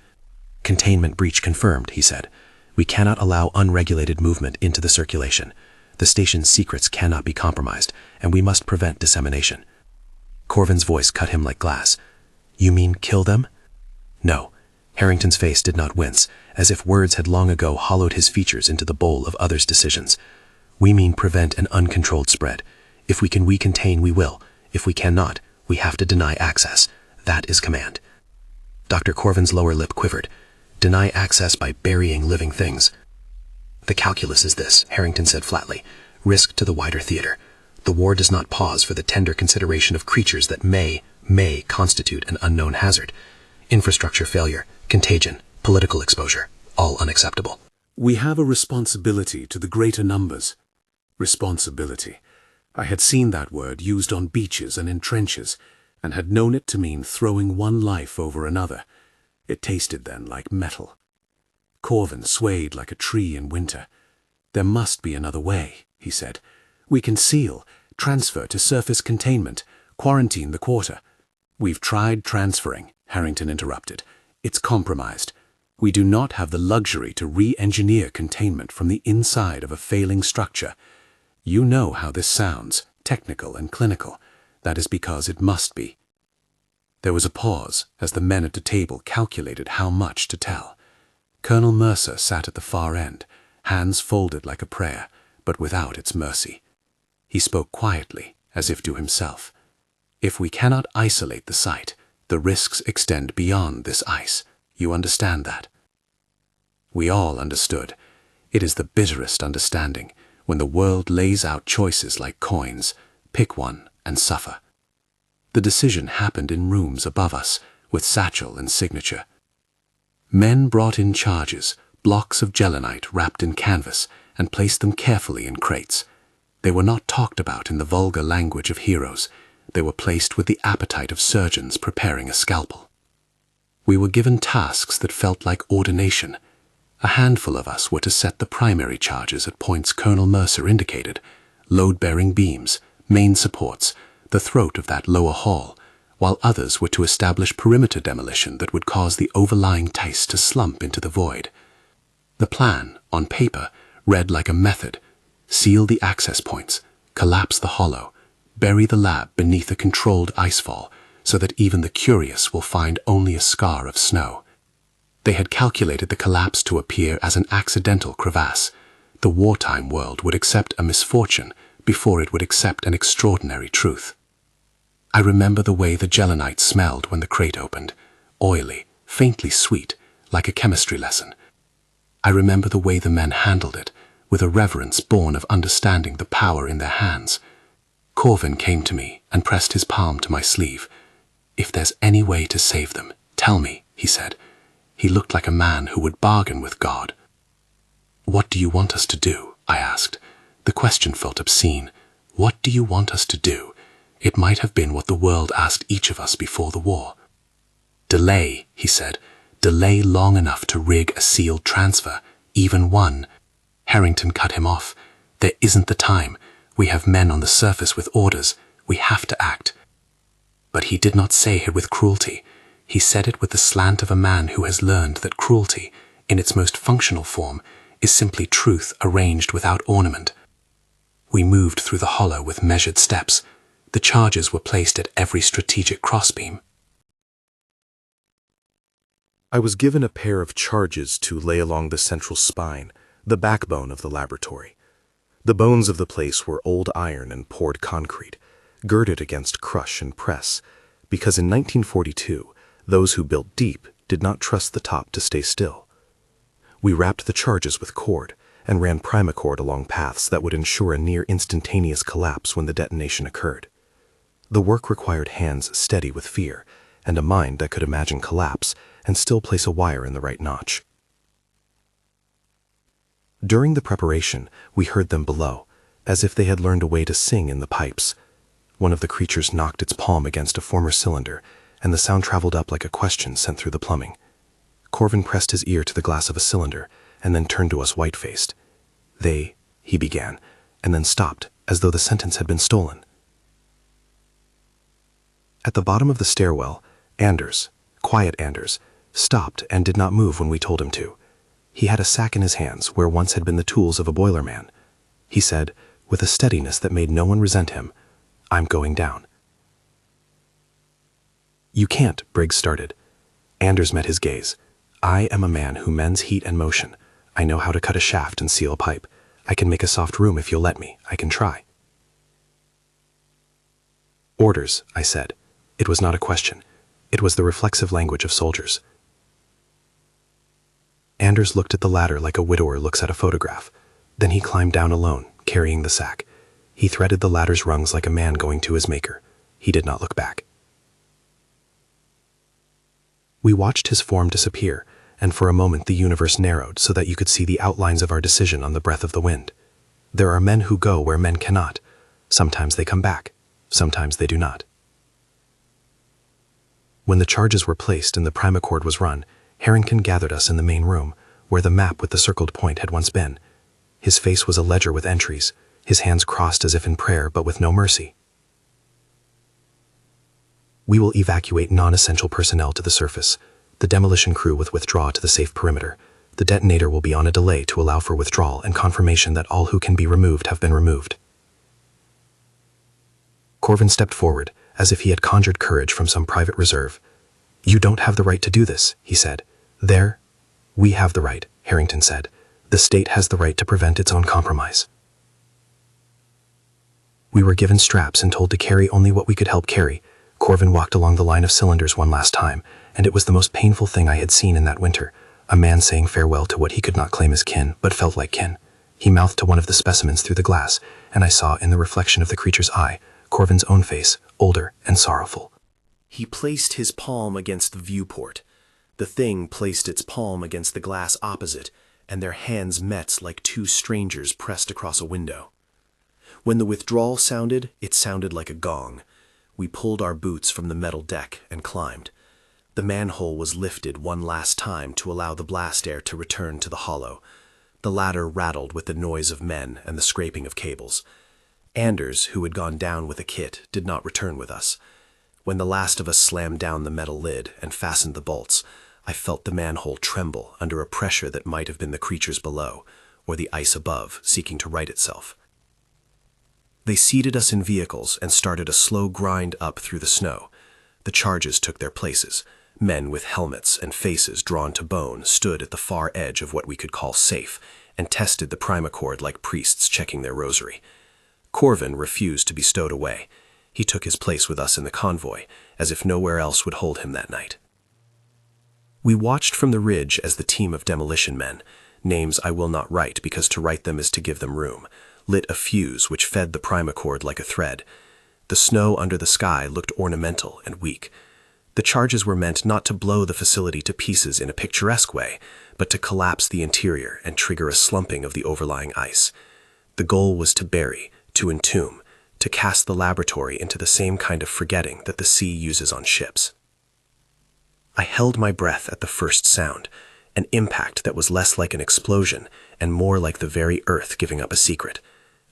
"Containment breach confirmed," he said. "We cannot allow unregulated movement into the circulation. The station's secrets cannot be compromised, and we must prevent dissemination." Corvin's voice cut him like glass. "You mean kill them?" "No." Harrington's face did not wince, as if words had long ago hollowed his features into the bowl of others' decisions. "We mean prevent an uncontrolled spread. If we can contain, we will. If we cannot, we have to deny access. That is command." Dr. Corvin's lower lip quivered. "Deny access by burying living things." "The calculus is this," Harrington said flatly. "Risk to the wider theater. The war does not pause for the tender consideration of creatures that may constitute an unknown hazard. Infrastructure failure, contagion, political exposure, all unacceptable." We have a responsibility to the greater numbers. Responsibility. I had seen that word used on beaches and in trenches, and had known it to mean throwing one life over another. It tasted then like metal. Corvin swayed like a tree in winter. "There must be another way," he said. "We can seal, transfer to surface containment, quarantine the quarter." "We've tried transferring," Harrington interrupted. "It's compromised. We do not have the luxury to re-engineer containment from the inside of a failing structure. You know how this sounds, technical and clinical. That is because it must be. There was a pause as the men at the table calculated how much to tell. Colonel Mercer sat at the far end, hands folded like a prayer, but without its mercy. He spoke quietly, as if to himself. If we cannot isolate the site, the risks extend beyond this ice. You understand that? We all understood. It is the bitterest understanding, when the world lays out choices like coins. Pick one and suffer. The decision happened in rooms above us, with satchel and signature. Men brought in charges, blocks of gelinite wrapped in canvas, and placed them carefully in crates. They were not talked about in the vulgar language of heroes. They were placed with the appetite of surgeons preparing a scalpel. We were given tasks that felt like ordination. A handful of us were to set the primary charges at points Colonel Mercer indicated: load-bearing beams, main supports, the throat of that lower hall, while others were to establish perimeter demolition that would cause the overlying ice to slump into the void. The plan, on paper, read like a method: seal the access points, collapse the hollow, bury the lab beneath a controlled icefall so that even the curious will find only a scar of snow. They had calculated the collapse to appear as an accidental crevasse. The wartime world would accept a misfortune before it would accept an extraordinary truth. I remember the way the gelinite smelled when the crate opened, oily, faintly sweet, like a chemistry lesson. I remember the way the men handled it, with a reverence born of understanding the power in their hands. Corvin came to me and pressed his palm to my sleeve. "If there's any way to save them, tell me," he said. He looked like a man who would bargain with God. "What do you want us to do?" I asked. The question felt obscene. What do you want us to do? It might have been what the world asked each of us before the war. "Delay," he said. "Delay long enough to rig a sealed transfer, even one." Harrington cut him off. "There isn't the time. We have men on the surface with orders. We have to act." But he did not say it with cruelty. He said it with the slant of a man who has learned that cruelty, in its most functional form, is simply truth arranged without ornament. We moved through the hollow with measured steps. The charges were placed at every strategic crossbeam. I was given a pair of charges to lay along the central spine, the backbone of the laboratory. The bones of the place were old iron and poured concrete, girded against crush and press, because in 1942, those who built deep did not trust the top to stay still. We wrapped the charges with cord and ran primacord along paths that would ensure a near instantaneous collapse when the detonation occurred. The work required hands steady with fear and a mind that could imagine collapse and still place a wire in the right notch. During the preparation, we heard them below, as if they had learned a way to sing in the pipes. One of the creatures knocked its palm against a former cylinder, and the sound traveled up like a question sent through the plumbing. Corvin pressed his ear to the glass of a cylinder, and then turned to us white-faced. He began, and then stopped, as though the sentence had been stolen. At the bottom of the stairwell, Anders, quiet Anders, stopped and did not move when we told him to. He had a sack in his hands where once had been the tools of a boilerman. He said, with a steadiness that made no one resent him, "I'm going down." "You can't," Briggs started. Anders met his gaze. "I am a man who mends heat and motion. I know how to cut a shaft and seal a pipe. I can make a soft room if you'll let me. I can try." "Orders," I said. It was not a question. It was the reflexive language of soldiers. Anders looked at the ladder like a widower looks at a photograph. Then he climbed down alone, carrying the sack. He threaded the ladder's rungs like a man going to his maker. He did not look back. We watched his form disappear, and for a moment the universe narrowed so that you could see the outlines of our decision on the breath of the wind. There are men who go where men cannot. Sometimes they come back. Sometimes they do not. When the charges were placed and the primacord was run, Harrington gathered us in the main room, where the map with the circled point had once been. His face was a ledger with entries, his hands crossed as if in prayer, but with no mercy. "We will evacuate non-essential personnel to the surface. The The demolition crew will withdraw to the safe perimeter. The detonator will be on a delay to allow for withdrawal and confirmation that all who can be removed have been removed. Corvin stepped forward, as if he had conjured courage from some private reserve. "You don't have the right to do this," he said. "We have the right," Harrington said. "The state has the right to prevent its own compromise." We were given straps and told to carry only what we could help carry. Corvin walked along the line of cylinders one last time, and it was the most painful thing I had seen in that winter. A man saying farewell to what he could not claim as kin, but felt like kin. He mouthed to one of the specimens through the glass, and I saw in the reflection of the creature's eye, Corvin's own face, older and sorrowful. He placed his palm against the viewport. The thing placed its palm against the glass opposite, and their hands met like two strangers pressed across a window. When the withdrawal sounded, it sounded like a gong. We pulled our boots from the metal deck and climbed. The manhole was lifted one last time to allow the blast air to return to the hollow. The ladder rattled with the noise of men and the scraping of cables. Anders, who had gone down with a kit, did not return with us. When the last of us slammed down the metal lid and fastened the bolts, I felt the manhole tremble under a pressure that might have been the creatures below, or the ice above, seeking to right itself. They seated us in vehicles and started a slow grind up through the snow. The charges took their places. Men with helmets and faces drawn to bone stood at the far edge of what we could call safe and tested the primacord like priests checking their rosary. Corvin refused to be stowed away. He took his place with us in the convoy, as if nowhere else would hold him that night. We watched from the ridge as the team of demolition men, names I will not write because to write them is to give them room, lit a fuse which fed the primacord like a thread. The snow under the sky looked ornamental and weak. The charges were meant not to blow the facility to pieces in a picturesque way, but to collapse the interior and trigger a slumping of the overlying ice. The goal was to bury, to entomb, to cast the laboratory into the same kind of forgetting that the sea uses on ships. I held my breath at the first sound, an impact that was less like an explosion and more like the very earth giving up a secret.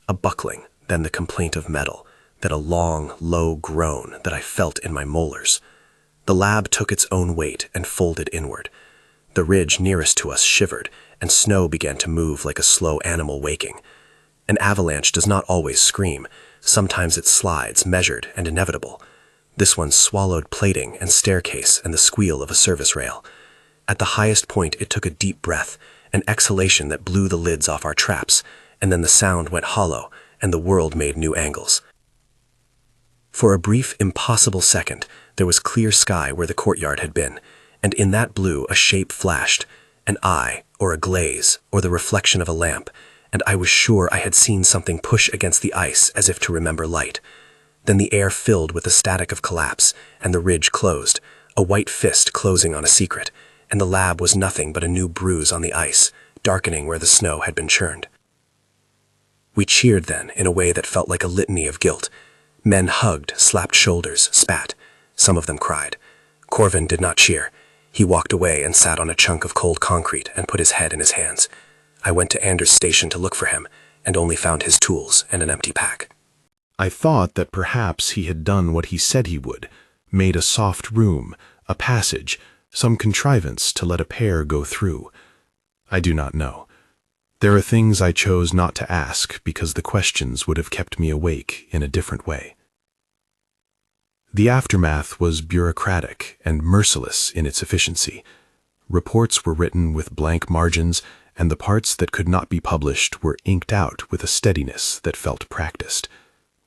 A buckling, then the complaint of metal, then a long, low groan that I felt in my molars. The lab took its own weight and folded inward. The ridge nearest to us shivered, and snow began to move like a slow animal waking. An avalanche does not always scream. Sometimes it slides, measured and inevitable. This one swallowed plating and staircase and the squeal of a service rail. At the highest point it took a deep breath, an exhalation that blew the lids off our traps, and then the sound went hollow, and the world made new angles. For a brief, impossible second, there was clear sky where the courtyard had been, and in that blue a shape flashed, an eye, or a glaze, or the reflection of a lamp, and I was sure I had seen something push against the ice as if to remember light. Then the air filled with the static of collapse, and the ridge closed, a white fist closing on a secret, and the lab was nothing but a new bruise on the ice, darkening where the snow had been churned. We cheered then in a way that felt like a litany of guilt. Men hugged, slapped shoulders, spat. Some of them cried. Corvin did not cheer. He walked away and sat on a chunk of cold concrete and put his head in his hands. I went to Anders' station to look for him, and only found his tools and an empty pack. I thought that perhaps he had done what he said he would, made a soft room, a passage, some contrivance to let a pair go through. I do not know. There are things I chose not to ask because the questions would have kept me awake in a different way. The aftermath was bureaucratic and merciless in its efficiency. Reports were written with blank margins, and the parts that could not be published were inked out with a steadiness that felt practiced.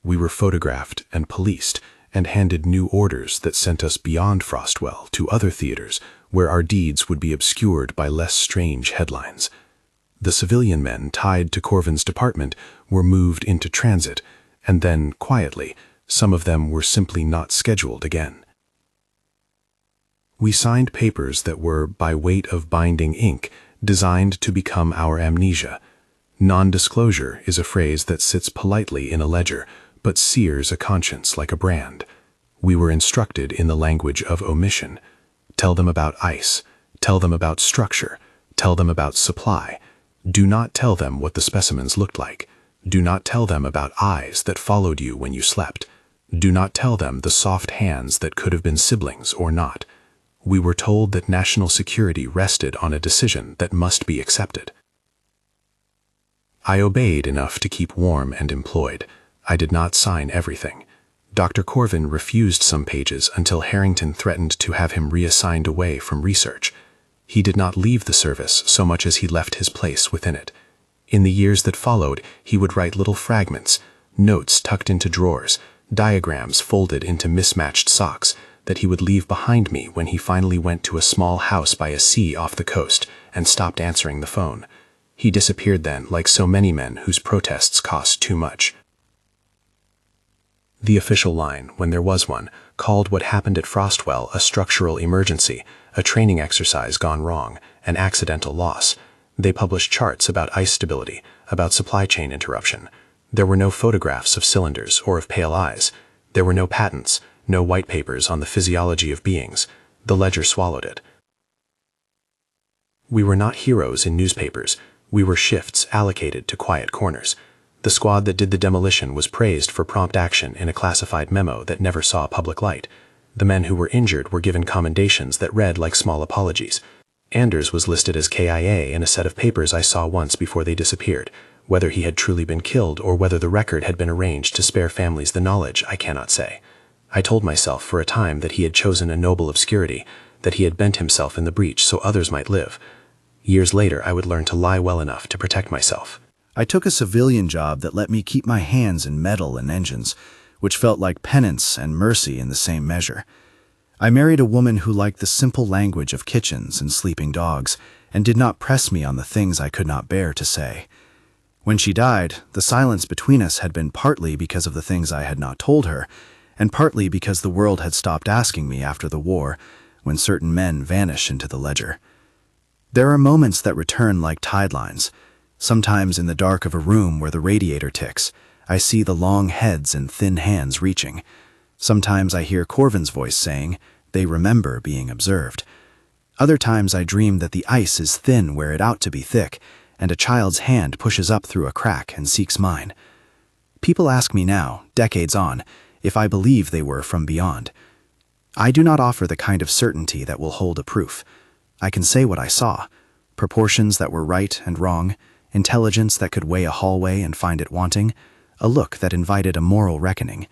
We were photographed and policed, and handed new orders that sent us beyond Frostwell to other theaters where our deeds would be obscured by less strange headlines. The civilian men tied to Corvin's department were moved into transit, and then, quietly, some of them were simply not scheduled again. We signed papers that were, by weight of binding ink, designed to become our amnesia. Non-disclosure is a phrase that sits politely in a ledger, but sears a conscience like a brand. We were instructed in the language of omission. Tell them about ice. Tell them about structure. Tell them about supply. Do not tell them what the specimens looked like. Do not tell them about eyes that followed you when you slept. Do not tell them the soft hands that could have been siblings or not. We were told that national security rested on a decision that must be accepted. I obeyed enough to keep warm and employed. I did not sign everything. Dr. Corvin refused some pages until Harrington threatened to have him reassigned away from research. He did not leave the service so much as he left his place within it. In the years that followed, he would write little fragments, notes tucked into drawers, diagrams folded into mismatched socks that he would leave behind me when he finally went to a small house by a sea off the coast and stopped answering the phone. He disappeared then, like so many men whose protests cost too much. The official line, when there was one, called what happened at Frostwell a structural emergency, a training exercise gone wrong, an accidental loss. They published charts about ice stability, about supply chain interruption. There were no photographs of cylinders or of pale eyes. There were no patents, no white papers on the physiology of beings. The ledger swallowed it. We were not heroes in newspapers. We were shifts allocated to quiet corners. The squad that did the demolition was praised for prompt action in a classified memo that never saw public light. The men who were injured were given commendations that read like small apologies. Anders was listed as KIA in a set of papers I saw once before they disappeared. Whether he had truly been killed or whether the record had been arranged to spare families the knowledge, I cannot say. I told myself for a time that he had chosen a noble obscurity, that he had bent himself in the breach so others might live. Years later, I would learn to lie well enough to protect myself. I took a civilian job that let me keep my hands in metal and engines, which felt like penance and mercy in the same measure. I married a woman who liked the simple language of kitchens and sleeping dogs, and did not press me on the things I could not bear to say. When she died, the silence between us had been partly because of the things I had not told her, and partly because the world had stopped asking me after the war, when certain men vanish into the ledger. There are moments that return like tide lines. Sometimes in the dark of a room where the radiator ticks, I see the long heads and thin hands reaching. Sometimes I hear Corvin's voice saying, "They remember being observed." Other times I dream that the ice is thin where it ought to be thick, and a child's hand pushes up through a crack and seeks mine. People ask me now, decades on, if I believe they were from beyond. I do not offer the kind of certainty that will hold a proof. I can say what I saw, proportions that were right and wrong, intelligence that could weigh a hallway and find it wanting, a look that invited a moral reckoning.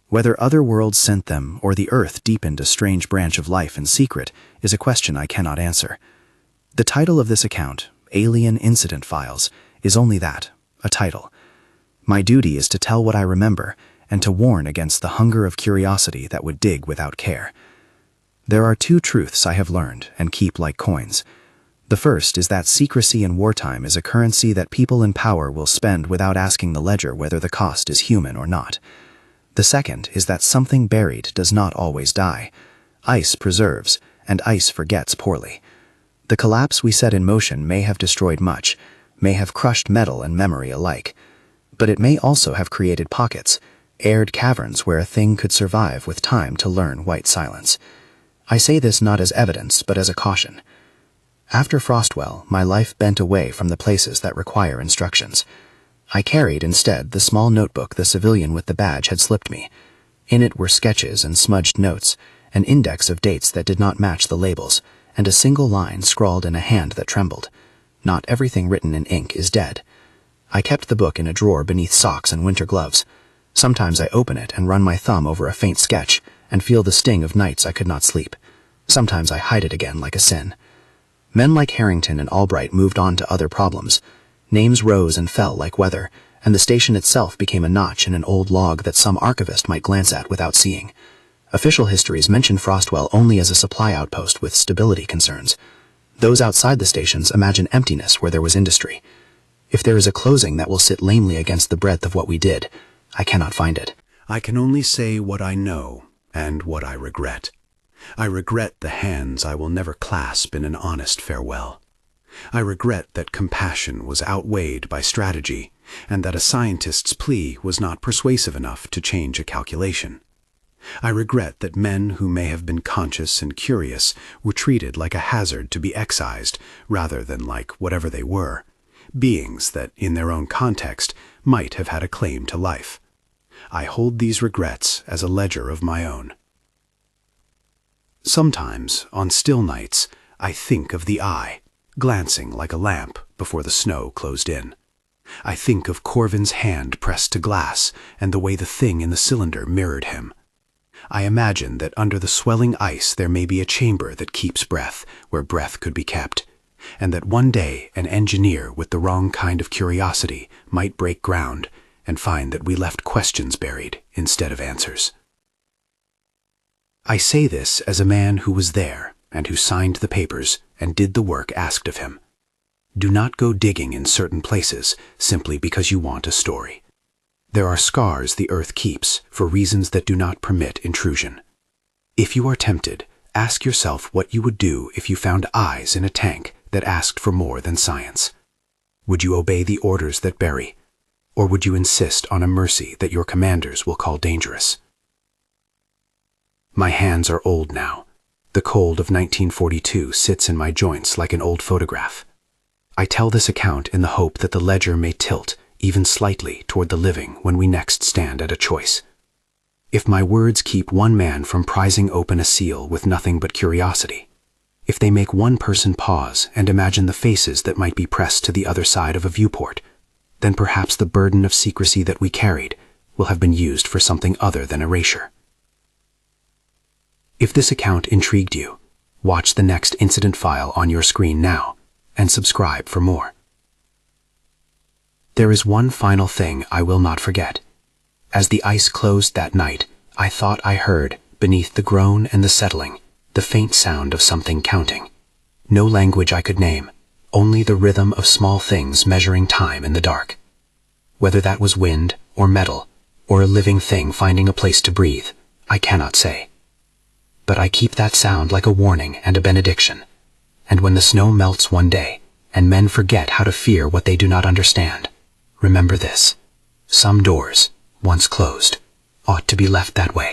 Whether other worlds sent them or the earth deepened a strange branch of life in secret is a question I cannot answer. The title of this account, Alien Incident Files, is only that, a title. My duty is to tell what I remember and to warn against the hunger of curiosity that would dig without care. There are two truths I have learned and keep like coins. The first is that secrecy in wartime is a currency that people in power will spend without asking the ledger whether the cost is human or not. The second is that something buried does not always die. Ice preserves, and ice forgets poorly. The collapse we set in motion may have destroyed much, may have crushed metal and memory alike. But it may also have created pockets, aired caverns where a thing could survive with time to learn white silence. I say this not as evidence, but as a caution. After Frostwell, my life bent away from the places that require instructions. I carried, instead, the small notebook the civilian with the badge had slipped me. In it were sketches and smudged notes, an index of dates that did not match the labels, and a single line scrawled in a hand that trembled. Not everything written in ink is dead. I kept the book in a drawer beneath socks and winter gloves. Sometimes I open it and run my thumb over a faint sketch, and feel the sting of nights I could not sleep. Sometimes I hide it again like a sin. Men like Harrington and Albright moved on to other problems. Names rose and fell like weather, and the station itself became a notch in an old log that some archivist might glance at without seeing. Official histories mention Frostwell only as a supply outpost with stability concerns. Those outside the stations imagine emptiness where there was industry. If there is a closing that will sit lamely against the breadth of what we did, I cannot find it. I can only say what I know and what I regret. I regret the hands I will never clasp in an honest farewell. I regret that compassion was outweighed by strategy, and that a scientist's plea was not persuasive enough to change a calculation. I regret that men who may have been conscious and curious were treated like a hazard to be excised, rather than like whatever they were, beings that, in their own context, might have had a claim to life. I hold these regrets as a ledger of my own. Sometimes, on still nights, I think of the eye, glancing like a lamp before the snow closed in. I think of Corvin's hand pressed to glass and the way the thing in the cylinder mirrored him. I imagine that under the swelling ice there may be a chamber that keeps breath where breath could be kept, and that one day an engineer with the wrong kind of curiosity might break ground and find that we left questions buried instead of answers. I say this as a man who was there and who signed the papers and did the work asked of him. Do not go digging in certain places simply because you want a story. There are scars the earth keeps for reasons that do not permit intrusion. If you are tempted, ask yourself what you would do if you found eyes in a tank that asked for more than science. Would you obey the orders that bury, or would you insist on a mercy that your commanders will call dangerous? My hands are old now. The cold of 1942 sits in my joints like an old photograph. I tell this account in the hope that the ledger may tilt even slightly toward the living when we next stand at a choice. If my words keep one man from prizing open a seal with nothing but curiosity, if they make one person pause and imagine the faces that might be pressed to the other side of a viewport, then perhaps the burden of secrecy that we carried will have been used for something other than erasure. If this account intrigued you, watch the next incident file on your screen now and subscribe for more. There is one final thing I will not forget. As the ice closed that night, I thought I heard, beneath the groan and the settling, the faint sound of something counting. No language I could name, only the rhythm of small things measuring time in the dark. Whether that was wind or metal, or a living thing finding a place to breathe, I cannot say. But I keep that sound like a warning and a benediction. And when the snow melts one day, and men forget how to fear what they do not understand, remember this: some doors, once closed, ought to be left that way.